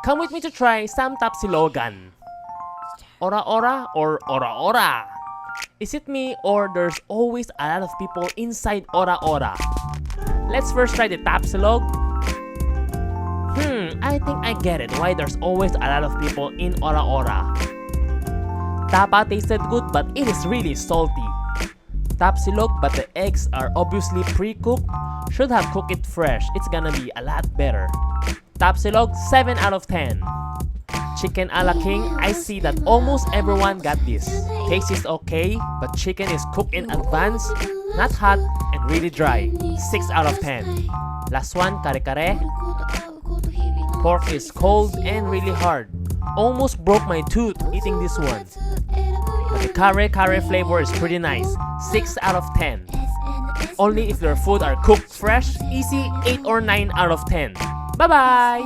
Come with me to try some tapsilogan. Ora Ora or Ora Ora? Is it me or there's always a lot of people inside Ora Ora? Let's first try the tapsilog. I think I get it why there's always a lot of people in Ora Ora. Tapa tasted good but it is really salty. Tapsilog but the eggs are obviously pre-cooked. Should have cooked it fresh, it's gonna be a lot better. Tapsilog 7 out of 10. Chicken a la king, I see that almost everyone got this. Taste is okay, but chicken is cooked in advance, not hot, and really dry. 6 out of 10. Last one, kare-kare. Pork is cold and really hard. Almost broke my tooth eating this one. But the kare-kare flavor is pretty nice. 6 out of 10. Only if your food are cooked fresh, easy 8 or 9 out of 10. Bye-bye!